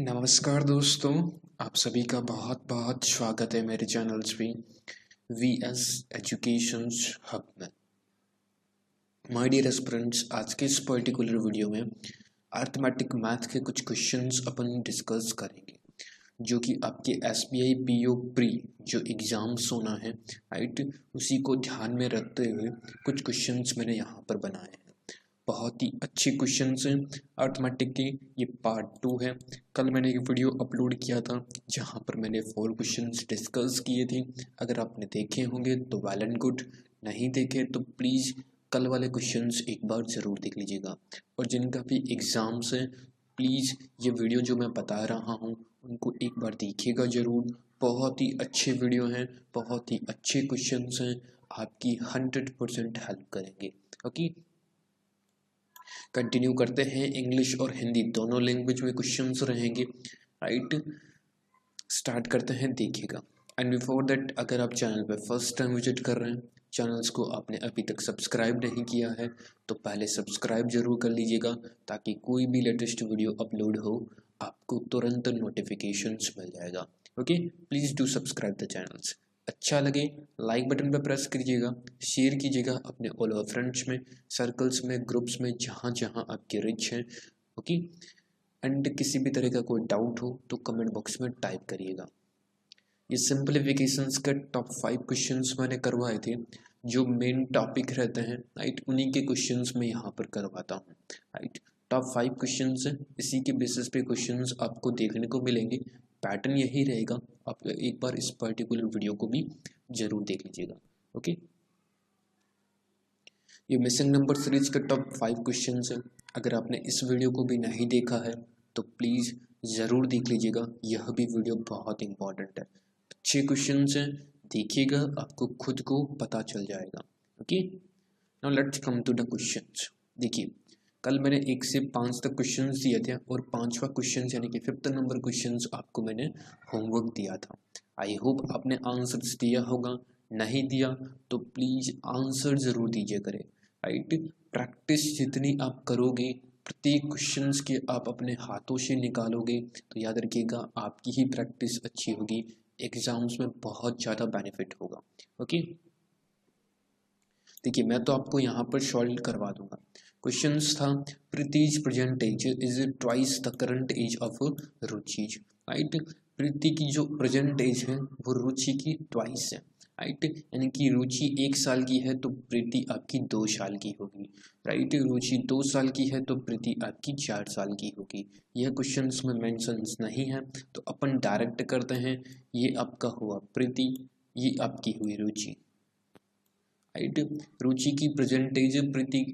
नमस्कार दोस्तों, आप सभी का बहुत बहुत स्वागत है मेरे चैनल्स पे वी एस एजुकेशंस हब में। माय डियर एस्पिरेंट्स, आज के इस पर्टिकुलर वीडियो में अर्थमेटिक मैथ के कुछ क्वेश्चंस अपन डिस्कस करेंगे जो कि आपके एसबीआई पीओ प्री जो एग्ज़ाम्स होना है, राइट, उसी को ध्यान में रखते हुए कुछ क्वेश्चंस मैंने यहाँ पर बनाए हैं। बहुत ही अच्छे क्वेश्चंस हैं अर्थमेटिक के। ये पार्ट 2 है। कल मैंने एक वीडियो अपलोड किया था जहाँ पर मैंने 4 क्वेश्चंस डिस्कस किए थे। अगर आपने देखे होंगे तो वेल एंड गुड, नहीं देखे तो प्लीज़ कल वाले क्वेश्चंस एक बार ज़रूर देख लीजिएगा। और जिनका भी एग्ज़ाम्स है, प्लीज़ ये वीडियो जो मैं बता रहा हूँ उनको एक बार देखिएगा ज़रूर। बहुत ही अच्छे वीडियो हैं, बहुत ही अच्छे क्वेश्चंस हैं, आपकी 100% हेल्प करेंगे। ओके, कंटिन्यू करते हैं। इंग्लिश और हिंदी दोनों लैंग्वेज में क्वेश्चंस रहेंगे, राइट। स्टार्ट करते हैं, देखिएगा। एंड बिफोर दैट, अगर आप चैनल पर फर्स्ट टाइम विजिट कर रहे हैं, चैनल्स को आपने अभी तक सब्सक्राइब नहीं किया है तो पहले सब्सक्राइब जरूर कर लीजिएगा ताकि कोई भी लेटेस्ट वीडियो अपलोड हो आपको तुरंत नोटिफिकेशंस मिल जाएगा। Okay, please do subscribe the channels. अच्छा लगे लाइक बटन पर प्रेस कीजिएगा, शेयर कीजिएगा अपने ऑल ओवर फ्रेंड्स में, सर्कल्स में, ग्रुप्स में, जहाँ जहाँ आपके रिच हैं। ओके, एंड किसी भी तरह का कोई डाउट हो तो कमेंट बॉक्स में टाइप करिएगा। ये सिंप्लीफिकेशंस के टॉप 5 क्वेश्चंस मैंने करवाए थे जो मेन टॉपिक रहते हैं, राइट, उन्हीं के क्वेश्चंस मैं यहाँ पर करवाता हूँ, राइट। टॉप 5 क्वेश्चंस हैं, इसी के बेसिस पे क्वेश्चंस आपको देखने को मिलेंगे। पैटर्न यही रहेगा, आप एक बार इस पर्टिकुलर वीडियो को भी जरूर देख लीजिएगा। ओके, ये मिसिंग नंबर सीरीज के टॉप 5 क्वेश्चंस हैं। अगर आपने इस वीडियो को भी नहीं देखा है तो प्लीज़ ज़रूर देख लीजिएगा, यह भी वीडियो बहुत इंपॉर्टेंट है। अच्छे क्वेश्चंस हैं, देखिएगा, आपको खुद को पता चल जाएगा। Okay, now let's come to the questions. देखिए, कल मैंने 1 से 5 तक क्वेश्चंस दिए थे और 5वां क्वेश्चन यानी कि 5th नंबर क्वेश्चंस आपको मैंने होमवर्क दिया था। आई होप आपने आंसर्स दिया होगा, नहीं दिया तो प्लीज़ आंसर ज़रूर दीजिए करें, राइट। प्रैक्टिस जितनी आप करोगे, प्रत्येक क्वेश्चंस के आप अपने हाथों से निकालोगे तो याद रखिएगा आपकी ही प्रैक्टिस अच्छी होगी, एग्जाम्स में बहुत ज़्यादा बेनिफिट होगा। ओके, देखिए मैं तो आपको यहाँ पर सॉल्व करवा दूंगा। क्वेश्चंस था, Preeti's present age is twice the current age of Ruchi, right. Preeti की जो प्रेजेंट एज है वो रुचि की ट्वाइस है, राइट। यानी कि रुचि 1 साल की है तो प्रीति आपकी 2 साल की होगी, राइट। रुचि 2 साल की है तो प्रीति आपकी 4 साल की होगी। यह क्वेश्चंस में मेंशंस नहीं है तो अपन डायरेक्ट करते हैं। ये आपका हुआ प्रीति, ये आपकी हुई रुचि, राइट। रुचि की प्रेजेंटेज प्रीति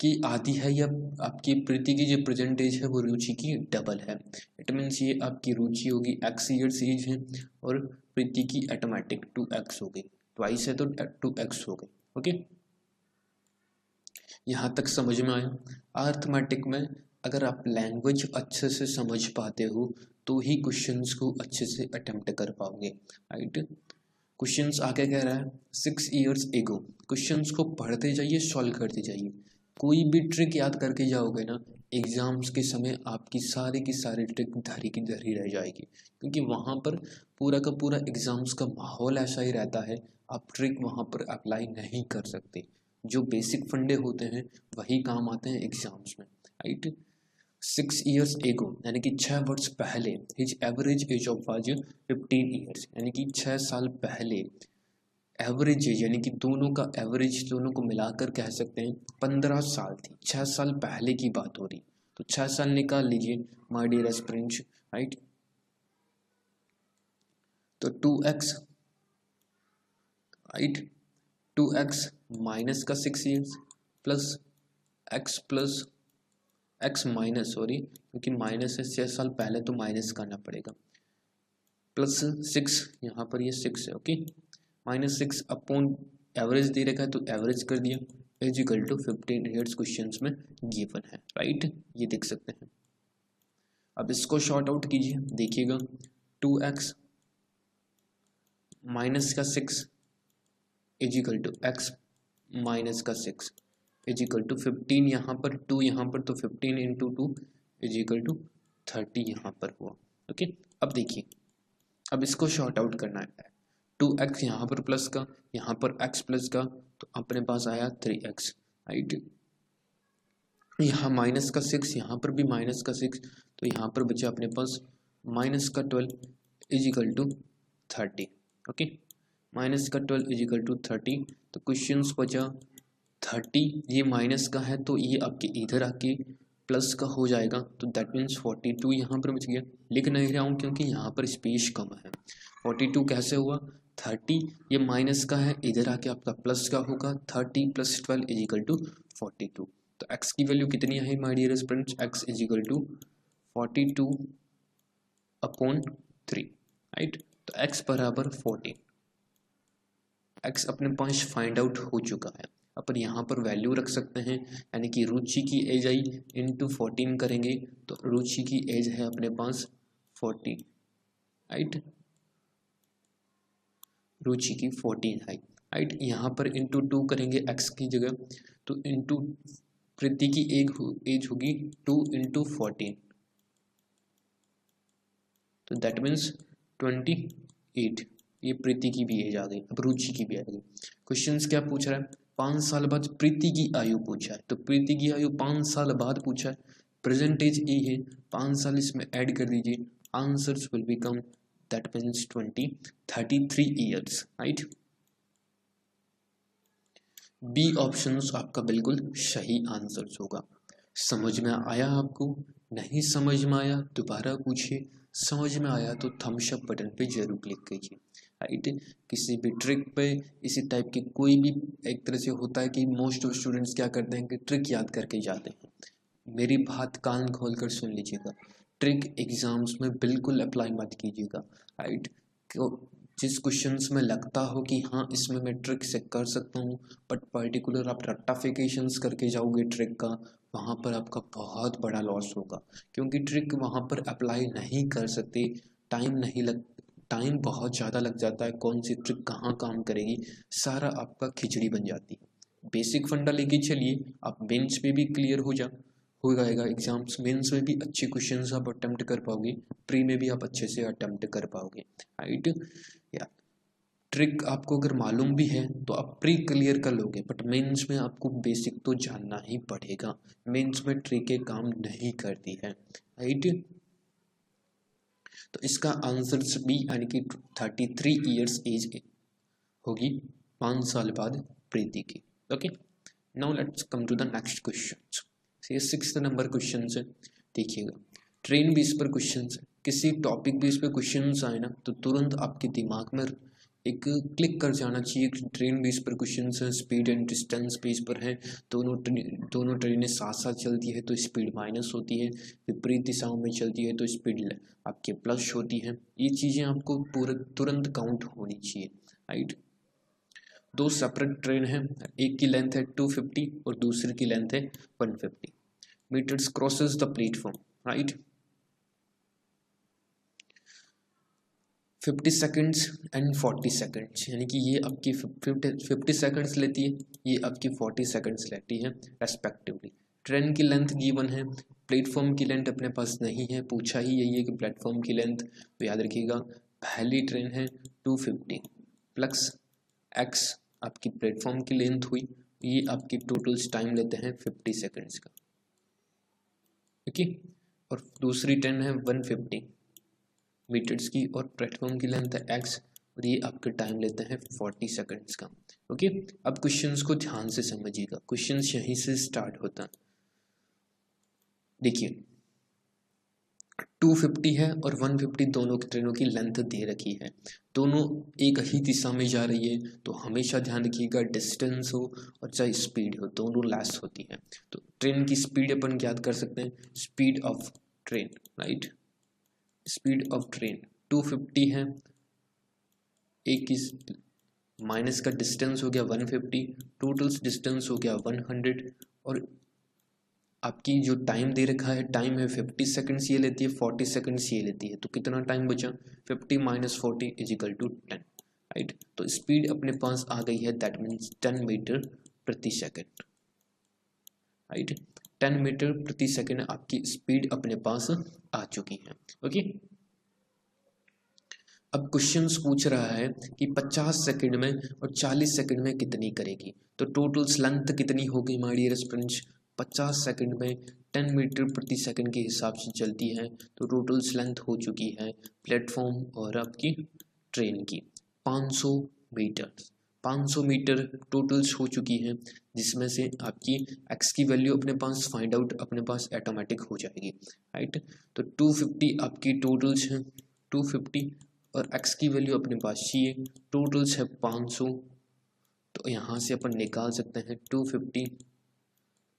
की आधी है या आपकी प्रीति की जो प्रेजेंटेज है वो रुचि की डबल है। इट मीन्स ये आपकी रुचि होगी x ईयर्स एज है और प्रीति की ऑटोमेटिक 2x हो गई, ट्वाइस है तो 2x हो गई। ओके, यहाँ तक समझ में आया। अर्थमेटिक में अगर आप लैंग्वेज अच्छे से समझ पाते हो तो ही क्वेश्चंस को अच्छे से अटेम्प्ट कर पाओगे, राइट। क्वेश्चंस आगे कह रहा है 6 ईयर्स एगो। क्वेश्चंस को पढ़ते जाइए, सॉल्व करते जाइए। कोई भी ट्रिक याद करके जाओगे ना, एग्जाम्स के समय आपकी सारी की सारी ट्रिक धरी की धरी रह जाएगी, क्योंकि वहाँ पर पूरा का पूरा एग्जाम्स का माहौल ऐसा ही रहता है, आप ट्रिक वहाँ पर अप्लाई नहीं कर सकते। जो बेसिक फंडे होते हैं वही काम आते हैं एग्जाम्स में, राइट। 6 ईयर्स एगो यानी कि 6 वर्ष पहले, his average age of was 15 years, यानी कि 6 साल पहले एवरेज एज यानी कि दोनों का एवरेज, दोनों को मिलाकर कह सकते हैं 15 साल थी। 6 साल पहले की बात हो रही, तो 6 साल निकाल लीजिए माय डियर एस्पिरेंट्स, राइट। तो 2x, राइट, 2x माइनस का 6 years plus x minus, sorry क्योंकि माइनस है 6 साल पहले तो माइनस करना पड़ेगा, प्लस 6, यहाँ पर ये 6 है। ओके, -6 अपॉन एवरेज दे रखा है तो एवरेज कर दिया, is equal to 15 years question में गिवन है, राइट। ये देख सकते हैं। अब इसको शॉर्ट आउट कीजिए, देखिएगा 2x माइनस का 6 is equal to x minus का 6 इज इक्वल टू 15, यहाँ पर 2 यहाँ पर, तो 15 इंटू 2 इज इक्वल टू 30 यहाँ पर हुआ। ओके, अब देखिए, अब इसको शॉर्ट आउट करना है। 2x यहाँ पर प्लस का, यहाँ पर x प्लस का, तो अपने पास आया 3x, राइट। यहाँ माइनस का 6, यहाँ पर भी माइनस का 6, तो यहाँ पर बचा अपने पास माइनस का 12 is equal to 30। Okay, minus का 12 इज इक्वल टू 30, तो क्वेश्चन बचा 30, ये माइनस का है तो ये आपके इधर आके प्लस का हो जाएगा, तो दैट मीन्स 42 यहाँ पर बच गया। लिख नहीं रहा हूँ क्योंकि यहाँ पर स्पेस कम है। 42 कैसे हुआ, 30 ये माइनस का है, इधर आके आपका प्लस का होगा, 30 प्लस 12 इज इक्वल टू 42। तो x की वैल्यू कितनी है my dear friends, x is equal to 42/3, right. तो x बराबर 14, x अपने पास फाइंड आउट हो चुका है। अपन यहाँ पर वैल्यू रख सकते हैं, यानी कि रुचि की एज आई इंटू 14 करेंगे तो रुचि की एज है अपने पास 40, राइट। रुचि की 14 है, राइट। यहाँ पर इंटू 2 करेंगे x की जगह, तो इंटू प्रीति की एज होगी 2 इंटू 14, तो दैट मीन्स 28। ये प्रीति की भी एज आ गई, अब रुचि की भी आ गई। क्वेश्चंस क्या पूछ रहा है, 5 साल बाद प्रीति की आयु पूछा है, तो प्रीति की आयु 5 साल बाद पूछा है, प्रेजेंट एज ए है, 5 साल इसमें ऐड कर दीजिए, answers will become that means 33 years, right. B option आपका बिल्कुल सही आंसर होगा। समझ में आया आपको, नहीं समझ में आया दोबारा पूछिए, समझ में आया तो थम्स अप बटन पे जरूर क्लिक कीजिए, राइट। किसी भी ट्रिक पे इसी टाइप की कोई भी एक तरह से होता है कि मोस्ट ऑफ स्टूडेंट्स क्या करते हैं कि ट्रिक याद करके जाते हैं। मेरी बात कान खोल कर सुन लीजिएगा, ट्रिक एग्जाम्स में बिल्कुल अप्लाई मत कीजिएगा, राइट। जिस क्वेश्चंस में लगता हो कि हाँ इसमें मैं ट्रिक से कर सकता हूँ, बट पर्टिकुलर आप रट्टाफिकेशंस करके जाओगे ट्रिक का, वहाँ पर आपका बहुत बड़ा लॉस होगा, क्योंकि ट्रिक वहाँ पर अप्लाई नहीं कर सकते, टाइम बहुत ज़्यादा लग जाता है, कौन सी ट्रिक कहाँ काम करेगी, सारा आपका खिचड़ी बन जाती है। बेसिक फंडा लेके चलिए, आप बेंच पे भी क्लियर हो जाएगा एग्जाम्स, मेंस में भी अच्छे क्वेश्चंस आप अटेम्प्ट कर पाओगे, प्री में भी आप अच्छे से अटेम्प्ट कर पाओगे, राइट। या ट्रिक आपको अगर मालूम भी है तो आप प्री क्लियर कर लोगे, बट मेंस में आपको बेसिक तो जानना ही पड़ेगा, मेंस में ट्रिकें काम नहीं करती है, राइट। तो इसका आंसर बी यानी कि 33 ईयर्स एज होगी 5 साल बाद प्रीति की। Okay, now let's come to the next question. ये 6th नंबर क्वेश्चन है, देखिएगा। ट्रेन बेस पर क्वेश्चन है, किसी टॉपिक बेस पर क्वेश्चन आए ना तो तुरंत आपके दिमाग में एक क्लिक कर जाना चाहिए कि ट्रेन बेस पर क्वेश्चन है, स्पीड एंड डिस्टेंस बेस पर है, दोनों ट्रेनें साथ साथ चलती है तो स्पीड माइनस होती है, विपरीत दिशाओं में चलती है तो स्पीड आपके प्लस होती है। ये चीज़ें आपको तुरंत काउंट होनी चाहिए, राइट। 2 सेपरेट ट्रेन है, एक की लेंथ है 250 और दूसरी की लेंथ है 150 metres, crosses the platform, right. 50 seconds and 40 seconds, यानी कि ये आपकी 50 सेकंड्स लेती है, ये आपकी 40 सेकंड्स लेती है रेस्पेक्टिवली। ट्रेन की लेंथ गिवन है, प्लेटफॉर्म की लेंथ अपने पास नहीं है, पूछा ही यही है कि प्लेटफॉर्म की लेंथ, तो याद रखिएगा पहली ट्रेन है 250 प्लस एक्स आपकी प्लेटफॉर्म की लेंथ हुई, ये आपकी टोटल टाइम लेते हैं 50 सेकंड्स का, ओके। और दूसरी ट्रेन है 150 मीटर्स की और प्लेटफॉर्म की लेंथ है एक्स और ये आपके टाइम लेते हैं 40 सेकंड्स का, ओके। अब क्वेश्चंस को ध्यान से समझिएगा, क्वेश्चंस यहीं से स्टार्ट होता है। देखिए 250 है और 150 दोनों ट्रेनों की लेंथ दे रखी है, दोनों एक ही दिशा में जा रही है, तो हमेशा ध्यान रखिएगा डिस्टेंस हो और चाहे स्पीड हो दोनों लेस होती है। तो ट्रेन की स्पीड अपन याद कर सकते हैं, speed of train, right. Speed of train 250 है, एक की माइनस का डिस्टेंस हो गया 150, टोटल डिस्टेंस हो गया 100 और आपकी जो टाइम दे रखा है टाइम है 50 सेकंड्स ये लेती है, 40 सेकंड्स ये लेती है, तो कितना टाइम बचा 50 minus 40 is equal to 10, right. तो स्पीड अपने पास आ गई है दैट मीन्स 10 मीटर प्रति सेकंड, राइट। 10 मीटर प्रति सेकंड आपकी स्पीड अपने पास आ चुकी है। ओके, अब क्वेश्चंस पूछ रहा है कि 50 सेकंड में और 40 सेकंड में कितनी करेगी, तो टोटल लेंथ कितनी होगी माय डियर स्टूडेंट्स। 50 सेकंड में 10 मीटर प्रति सेकंड के हिसाब से चलती है, तो टोटल लेंथ हो चुकी है प्लेटफॉर्म और आपकी ट्रेन की 500 मीटर। 500 मीटर टोटल्स हो चुकी है, जिसमें से आपकी एक्स की वैल्यू अपने पास फाइंड आउट अपने पास ऑटोमेटिक हो जाएगी, राइट। तो 250 आपकी टोटल्स है, 250 और x की वैल्यू अपने पास चाहिए, टोटल्स है 500। तो यहाँ से अपन निकाल सकते हैं 250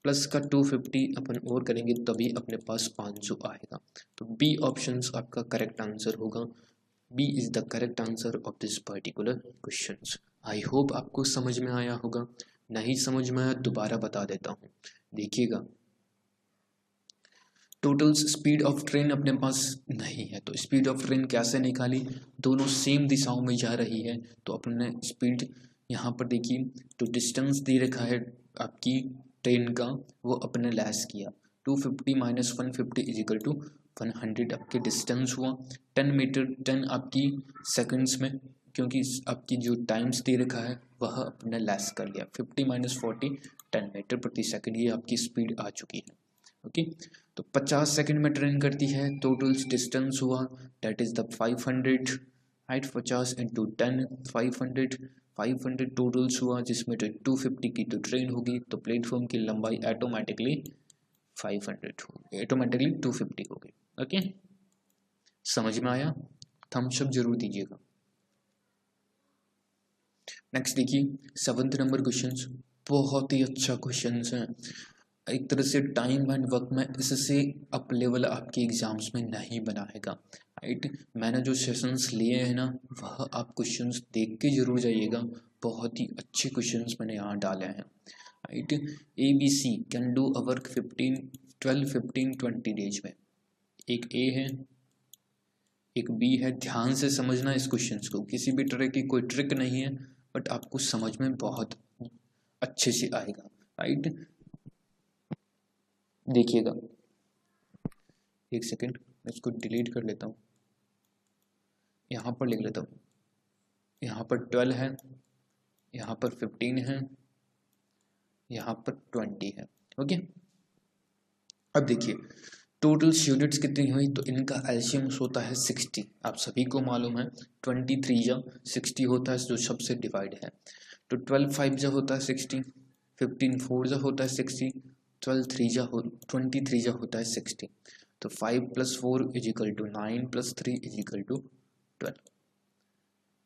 प्लस का 250 अपन और करेंगे तभी अपने पास 500 आएगा। तो बी ऑप्शन आपका करेक्ट आंसर होगा। B is the correct answer of this particular question. I hope आपको समझ में आया होगा, नहीं समझ में आया दोबारा बता देता हूँ, देखिएगा। टोटल स्पीड ऑफ ट्रेन अपने पास नहीं है, तो स्पीड ऑफ ट्रेन कैसे निकाली, दोनों सेम दिशाओं में जा रही है, तो अपने स्पीड यहाँ पर देखिए, तो डिस्टेंस दे रखा है आपकी ट्रेन का, वो अपने लेस किया, 250 माइनस 150 इज इक्वल टू 100 आपके डिस्टेंस हुआ। 10 मीटर 10 आपकी सेकंड्स में, क्योंकि आपकी जो टाइम्स दे रखा है वह अपने लेस कर लिया, 50 माइनस 40 10 मीटर प्रति सेकंड, ये आपकी स्पीड आ चुकी है। ओके, तो 50 सेकंड में ट्रेन करती है, टोटल डिस्टेंस हुआ that is the 500, right. 50 into 10 500 totals हुआ, जिसमें 250 की तो ट्रेन होगी, तो प्लेटफॉर्म की लंबाई ऑटोमेटिकली 500 होगी, ऑटोमेटिकली 250 होगी। ओके, समझ में आया, थम्स अप जरूर दीजिएगा। नेक्स्ट देखिए 7th नंबर क्वेश्चन, बहुत ही अच्छा क्वेश्चन है, एक तरह से टाइम एंड वर्क में इससे अप लेवल आपके एग्जाम्स में नहीं बनाएगा, राइट। मैंने जो सेशंस लिए हैं ना, वह आप क्वेश्चंस देख के जरूर जाइएगा, बहुत ही अच्छे क्वेश्चंस मैंने यहाँ डाले हैं, right. A B C can do a work 12 15 20 days में, एक ए है एक बी है, ध्यान से समझना इस क्वेश्चन को, किसी भी तरह की कोई ट्रिक नहीं है, बट आपको समझ में बहुत अच्छे से आएगा, राइट। देखिएगा, एक सेकेंड मैं इसको डिलीट कर लेता हूँ, यहाँ पर लिख लेता हूँ, यहाँ पर 12 है, यहाँ पर 15 है, यहाँ पर 20 है। ओके, अब देखिए टोटल यूनिट्स कितनी हुई, तो इनका एलसीएम होता है 60, आप सभी को मालूम है, 23 जा 60 होता है जो सबसे डिवाइड है, तो 12 5 जा होता है 60, 15 4 जा होता है 60, 23 जा होता है 60, तो 5 + 4 is equal to 9 + 3 is equal to 12।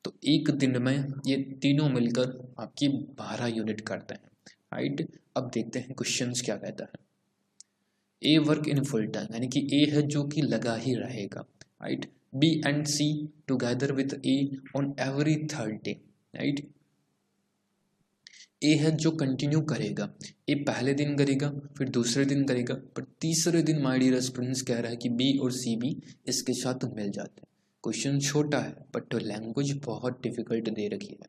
तो एक दिन में ये तीनों मिलकर आपकी 12 यूनिट करते हैं, राइट। अब देखते हैं क्वेश्चंस क्या कहता है। A work in full time, यानी कि ए है जो कि लगा ही रहेगा, right. B and C together with A on every third day, right. A है जो कंटिन्यू करेगा, ए पहले दिन करेगा फिर दूसरे दिन करेगा, पर तीसरे दिन माय डियर स्टूडेंट्स कह रहा है कि बी और सी भी इसके साथ मिल जाते हैं। क्वेश्चन छोटा है बट लैंग्वेज बहुत डिफिकल्ट दे रखी है,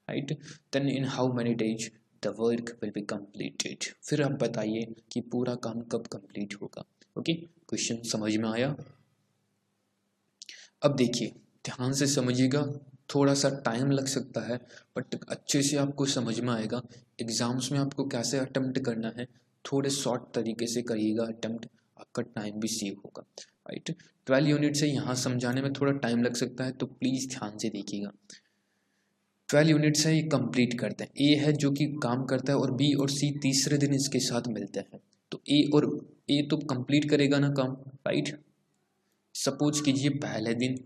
right. Then in how many days the work will be completed, फिर आप बताइए कि पूरा काम कब कंप्लीट होगा। ओके, क्वेश्चन समझ में आया। अब देखिए ध्यान से समझिएगा, थोड़ा सा टाइम लग सकता है बट अच्छे से आपको समझ में आएगा। एग्जाम्स में आपको कैसे अटेम्प्ट करना है, थोड़े शॉर्ट तरीके से करिएगा अटेम्प्ट, आपका टाइम भी सेव होगा, राइट। 12 यूनिट से यहाँ समझाने में थोड़ा टाइम लग सकता है, तो प्लीज़ ध्यान से देखिएगा। 12 यूनिट से ये कंप्लीट करते हैं, ए है जो कि काम करता है और बी और सी तीसरे दिन इसके साथ मिलते हैं, तो ए तो कंप्लीट करेगा ना काम, राइट। सपोज कीजिए पहले दिन,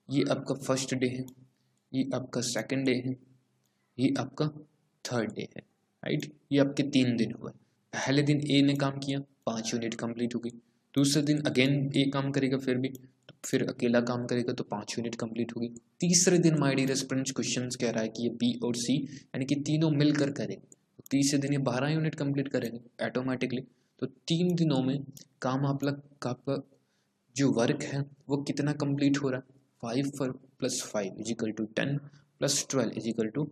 ये आपका फर्स्ट डे है, ये आपका सेकंड डे है, ये आपका थर्ड डे है, राइट। ये आपके 3 दिन हुए। पहले दिन ए ने काम किया, 5 यूनिट कंप्लीट हो गई। दूसरे दिन अगेन ए काम करेगा, फिर भी तो फिर अकेला काम करेगा तो 5 यूनिट कंप्लीट होगी। तीसरे दिन माय डियर स्टूडेंट्स क्वेश्चन कह रहा है कि ये बी और सी यानी कि तीनों मिलकर करेंगे, तो तीसरे दिन ये 12 यूनिट कंप्लीट करेंगे ऑटोमेटिकली। तो 3 दिनों में काम आपका जो वर्क है वो कितना कंप्लीट हो रहा है, 5 + 5 is equal to 10 + 12 is equal to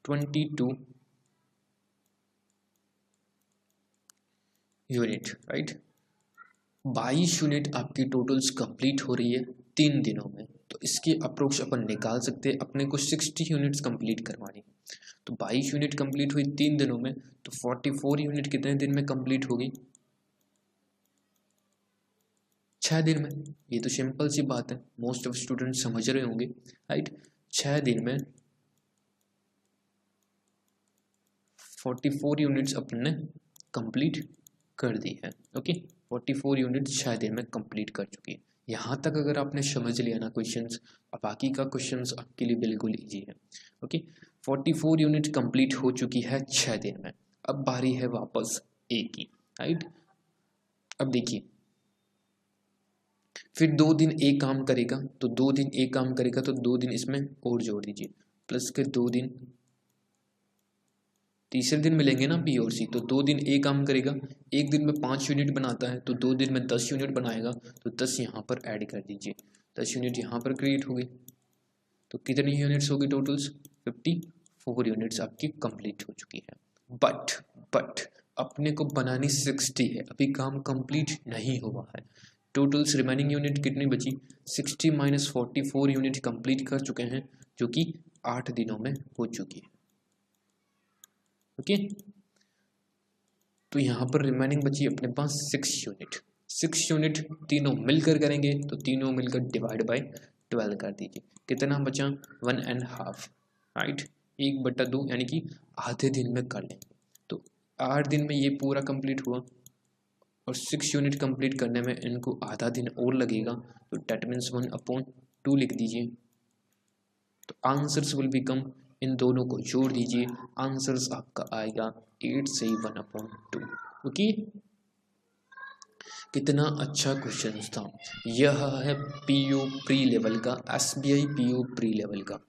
22 unit, right. 22 unit आपकी टोटल्स कंप्लीट हो रही है 3 दिनों में, तो इसकी अप्रोक्स अपन निकाल सकते हैं। अपने को 60 यूनिट्स कंप्लीट करवानी, तो 22 यूनिट कंप्लीट हुई 3 दिनों में, तो 44 यूनिट कितने दिन में कंप्लीट होगी? 6 दिन में। ये तो सिंपल सी बात है, मोस्ट ऑफ स्टूडेंट समझ रहे होंगे, राइट। 6 दिन में 44 यूनिट्स अपन ने कंप्लीट कर दी है। ओके, 44 यूनिट 6 दिन में कंप्लीट कर चुकी है। यहाँ तक अगर आपने समझ लिया ना क्वेश्चंस, अब बाकी का क्वेश्चंस आपके लिए बिल्कुल इजी है। ओके, 44 यूनिट कंप्लीट हो चुकी है 6 दिन में। अब बारी है वापस ए की, राइट। अब देखिए, फिर 2 दिन ए काम करेगा, तो 2 दिन ए काम करेगा, तो 2 दिन इसमें और जोड़ दीजिए, प्लस के 2 दिन, तीसरे दिन मिलेंगे ना बी और सी, तो 2 दिन ए काम करेगा, एक दिन में 5 यूनिट बनाता है, तो 2 दिन में 10 यूनिट बनाएगा, तो 10 यहाँ पर ऐड कर दीजिए, 10 यूनिट यहाँ पर क्रिएट हो गई, तो कितनी यूनिट्स होगी टोटल्स? 54 यूनिट्स आपकी कंप्लीट हो चुकी है। बट अपने को बनानी 60 है, अभी काम कंप्लीट नहीं हुआ है। टोटल्स रिमेनिंग यूनिट कितनी बची? 60 माइनस 44 यूनिट कंप्लीट कर चुके हैं, जो कि 8 दिनों में हो चुकी है। ओके, तो यहाँ पर रिमेनिंग बची अपने पास 6 यूनिट। 6 यूनिट तीनों मिलकर करेंगे, तो तीनों मिलकर डिवाइड बाय 12 कर दीजिए, कितना बचा? 1.5, राइट। 1/2 यानी कि आधे दिन में कर लेंगे, तो 8 दिन में ये पूरा कंप्लीट हुआ, और 6 यूनिट कंप्लीट करने में इनको आधा दिन और लगेगा, तो डेट मीन्स 1/2 लिख दीजिए। तो आंसर्स विल बिकम, इन दोनों को जोड़ दीजिए, आंसर्स आपका आएगा 8 से 1/2। ओके, कितना अच्छा क्वेश्चन था। यह है पीओ प्री लेवल का, एसबीआई पीओ प्री लेवल का।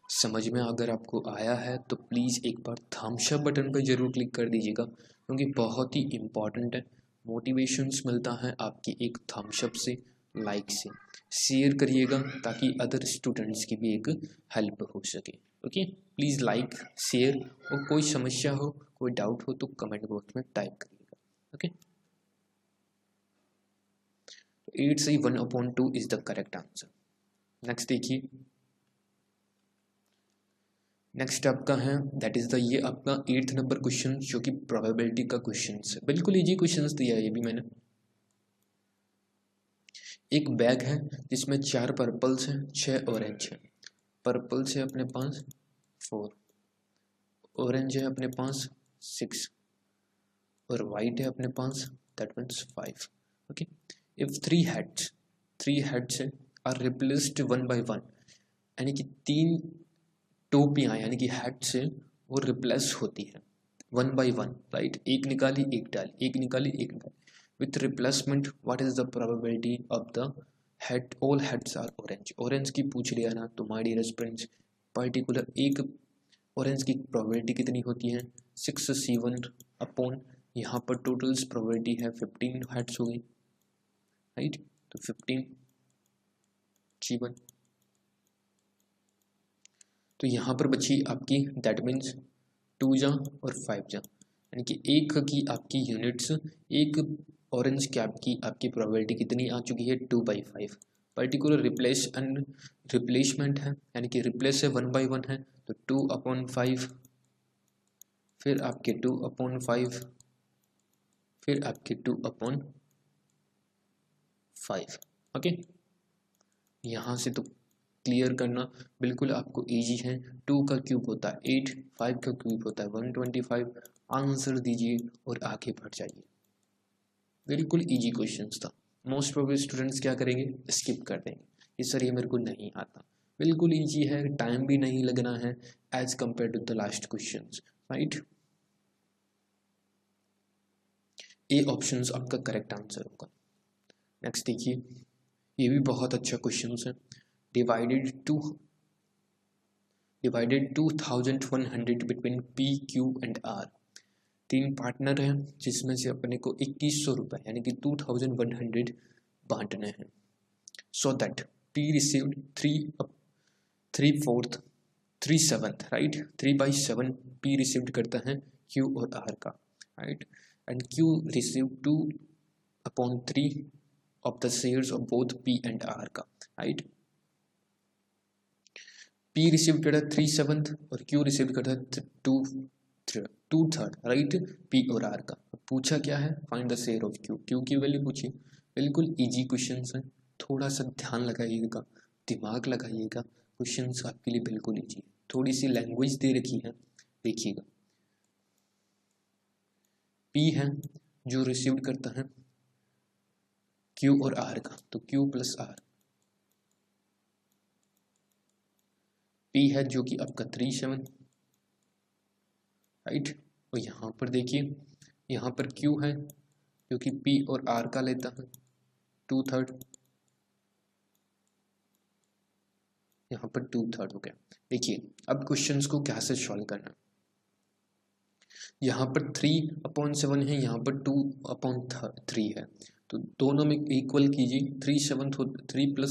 समझ में अगर आपको आया है तो प्लीज़ एक बार थम्स अप बटन पर जरूर क्लिक कर दीजिएगा, क्योंकि बहुत ही इम्पॉर्टेंट है। मोटिवेशंस मिलता है आपकी एक थम्स अप से, लाइक से। शेयर करिएगा ताकि अदर स्टूडेंट्स की भी एक हेल्प हो सके। ओके, प्लीज़ लाइक, शेयर, और कोई समस्या हो, कोई डाउट हो तो कमेंट बॉक्स में टाइप करिएगा। ओके, 8 से 1/2 is the correct answer. Next देखिए, नेक्स्ट आपका है दैट इज द, ये आपका 8th नंबर क्वेश्चन, जो कि प्रोबेबिलिटी का क्वेश्चन है। बिल्कुल इजी क्वेश्चन दिया है ये भी मैंने। एक बैग है जिसमें 4 पर्पल्स हैं, 6 ऑरेंज है। पर्पल्स है अपने पास 4, ऑरेंज है अपने पास 6, और वाइट है अपने पास, that means 5। Okay, if 3 heads are replaced 1 by 1, यानी कि 3 टोपियाँ यानी कि हेड से वो रिप्लेस होती है 1 by 1, राइट। एक निकाली एक डाली, एक निकाली एक डाली, with replacement what is the probability of the head, all heads are orange. Orange की पूछ लिया ना, तो माय डियर फ्रेंड्स, पर्टिकुलर एक ऑरेंज की प्रोबेबिलिटी कितनी होती है? 6C1 अपॉन, यहाँ पर टोटल्स प्रोबेबिलिटी है 15 हेड्स हो गई, राइट। तो 15C1, तो यहाँ पर बची आपकी, दैट मीन्स 2 जा और 5 जा, यानी कि एक की आपकी यूनिट्स, एक ऑरेंज कैप की आपकी प्रोबेबिलिटी कितनी आ चुकी है? 2/5। पर्टिकुलर रिप्लेसमेंट है, यानी कि रिप्लेस है 1 by 1 है, तो 2/5, फिर आपके 2/5, फिर आपके 2/5। ओके, यहाँ से तो क्लियर करना बिल्कुल आपको इजी है। 2 का क्यूब होता है 8, 5 का क्यूब होता है 125। आंसर दीजिए और आगे बढ़ जाइए। बिल्कुल इजी क्वेश्चन था। मोस्ट प्रोबेबली स्टूडेंट्स क्या करेंगे? स्किप कर देंगे, ये सर ये मेरे को नहीं आता। बिल्कुल इजी है, टाइम भी नहीं लगना है as compared to the last question, right. A option आपका करेक्ट आंसर होगा। नेक्स्ट देखिए, ये भी बहुत अच्छा क्वेश्चन है। Divided 2100 between P, Q and R। 3 partner हैं जिसमें से अपने को 2100 रुपये यानी कि 2100 बांटने हैं। So that P received 3/7, right. 3/7 P received करता है Q और R का, right. and Q received 2/3 of the shares of both P and R का, right? P रिसीव करता है 3/7 और Q रिसीव करता है 2/3, राइट? P और R का पूछा क्या है, find the share of Q। Q की वैल्यू पूछी, बिल्कुल इजी क्वेश्चन है, थोड़ा सा ध्यान लगाइएगा, दिमाग लगाइएगा, क्वेश्चन आपके लिए बिल्कुल इजी है। थोड़ी सी लैंग्वेज दे रखी है, देखिएगा। P है जो रिसीव करता है Q और R का, तो Q प्लस R। P है जो कि आपका 3/7, राइट? और यहाँ पर देखिए, यहाँ पर Q है जो कि P और R का लेता है 2/3, यहाँ पर 2/3 हो गया। देखिए अब क्वेश्चंस को कैसे सॉल्व करना, यहाँ पर 3/7 है, यहाँ पर 2/3 है, तो दोनों में इक्वल कीजिए। 3 +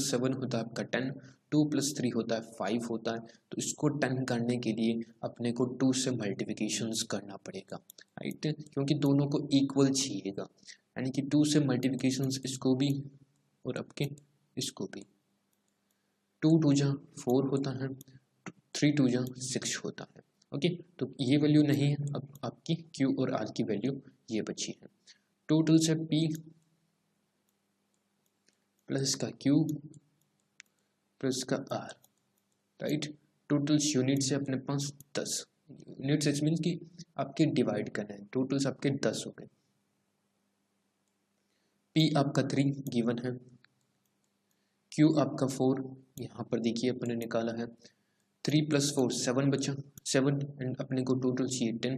7 होता है आपका 10, 2 + 3 होता है 5 होता है, तो इसको 10 करने के लिए अपने को 2 से मल्टीप्लिकेशंस करना पड़ेगा, राइट? क्योंकि दोनों को इक्वल चाहिएगा, यानी कि 2 से मल्टीप्लिकेशंस इसको भी और आपके इसको भी। 2 × 2 = 4 होता है, 3 × 2 = 6 होता है। ओके, तो ये वैल्यू नहीं है, अब आपकी Q और R की वैल्यू ये बची है। टोटल से P प्लस का Q प्लस का R, राइट? टोटल यूनिट्स है अपने पास 10 यूनिट्स, मीन्स कि आपके डिवाइड करना है, टोटल्स आपके 10 हो गए। P आपका 3 गिवन है, Q आपका 4, यहाँ पर देखिए अपने निकाला है, 3 + 4 7 बचा, 7 एंड अपने को टोटल चाहिए 10,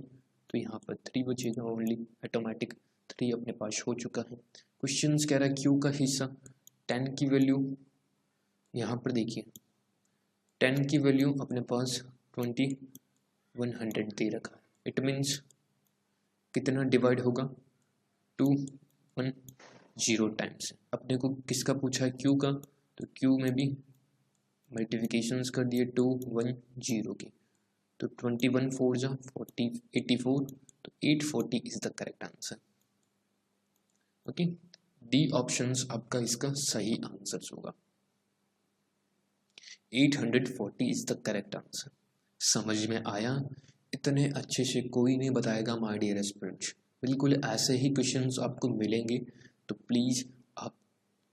तो यहाँ पर 3 बचेगा ओनली, ऑटोमेटिक 3 अपने पास हो चुका है। क्वेश्चन कह रहा है Q का हिस्सा 10 की वैल्यू, यहाँ पर देखिए 10 की वैल्यू अपने पास 2100 दे रखा है, इट मीन्स कितना डिवाइड होगा, 210 टाइम्स। अपने को किसका पूछा है, Q का, तो Q में भी मल्टीप्लिकेशंस कर दिए 210 की, तो 21 4 = 40 84, तो 840 is the correct answer. Okay, D options आपका इसका सही आंसर होगा, 840 इज द करेक्ट आंसर। समझ में आया? इतने अच्छे से कोई नहीं बताएगा माय डियर एस्पिरेंट्स, बिल्कुल ऐसे ही क्वेश्चंस आपको मिलेंगे, तो प्लीज़ आप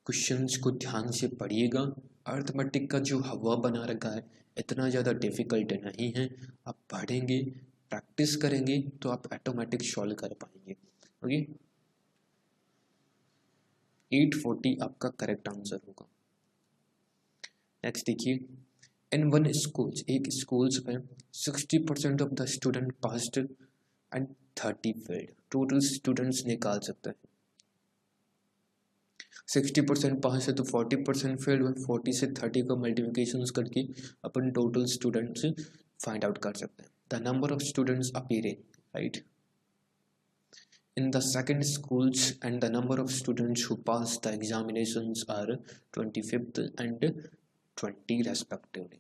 क्वेश्चंस को ध्यान से पढ़िएगा। अर्थमेटिक का जो हवा बना रखा है इतना ज़्यादा डिफ़िकल्ट नहीं है, आप पढ़ेंगे प्रैक्टिस करेंगे तो आप ऑटोमेटिक सॉल्व कर पाएंगे। ओके, 840 आपका करेक्ट आंसर होगा। नेक्स्ट देखिए, इन वन स्कूल्स, एक स्कूल्स में 60% of the student passed and 30 failed, total students निकाल सकते हैं। 60% पास है तो 40% फेल्ड हुए, 40 से 30 का मल्टीप्लिकेशन करके अपन टोटल स्टूडेंट्स फाइंड आउट कर सकते हैं। The number of students appearing, right, in the second schools and the number of students who passed the examinations are 25th and 20 respectively.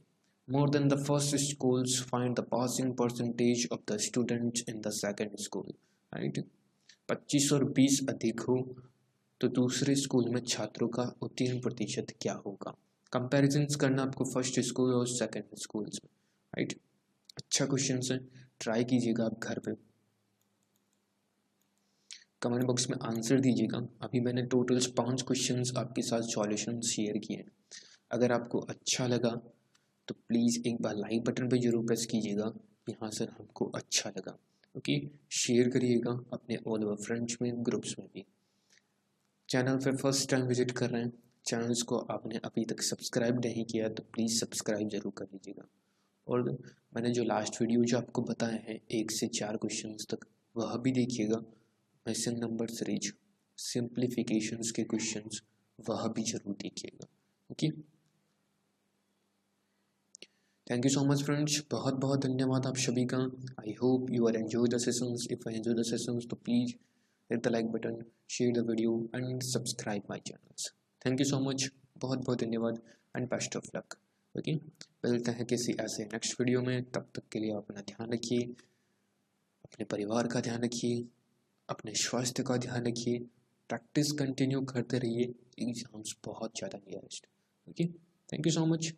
More than the first schools, find the passing percentage of the students in the second school, right? 25 और 20 अधिक हो तो दूसरे school में छात्रों का उत्तीर्ण प्रतिशत क्या होगा। कंपैरिजन्स करना आपको फर्स्ट स्कूल और सेकंड स्कूल्स में, राइट? अच्छा क्वेश्चन है, ट्राई कीजिएगा आप घर पे, कमेंट बॉक्स में आंसर दीजिएगा। अभी मैंने टोटल 5 क्वेश्चंस आपके साथ सॉल्यूशन शेयर किए हैं। अगर आपको अच्छा लगा तो प्लीज़ एक बार लाइक बटन पे जरूर प्रेस कीजिएगा, यहाँ सर हमको अच्छा लगा। ओके, शेयर करिएगा अपने ऑल ओवर फ्रेंड्स में, ग्रुप्स में भी। चैनल पे फर्स्ट टाइम विजिट कर रहे हैं, चैनल्स को आपने अभी तक सब्सक्राइब नहीं किया तो प्लीज़ सब्सक्राइब जरूर कर लीजिएगा। और मैंने जो लास्ट वीडियो जो आपको बताया है 1 से 4 क्वेश्चन तक, वह भी देखिएगा। क्वेश्चन नंबर सीरीज सिंप्लीफिकेशंस के क्वेश्चंस, वह भी जरूर देखिएगा। Okay, thank you so much friends, बहुत बहुत धन्यवाद आप सभी का। I hope you are enjoy the sessions. If I enjoy the sessions तो please hit the like button, share the video and subscribe my channels. Thank you so much, बहुत बहुत धन्यवाद and best of luck. Okay, मिलते हैं किसी ऐसे next video में, तब तक के लिए अपना ध्यान रखिए, अपने परिवार का ध्यान रखिए, अपने स्वास्थ्य का ध्यान रखिए, प्रैक्टिस कंटिन्यू करते रहिए, एग्जाम्स बहुत ज़्यादा nearest. Okay, thank you so much.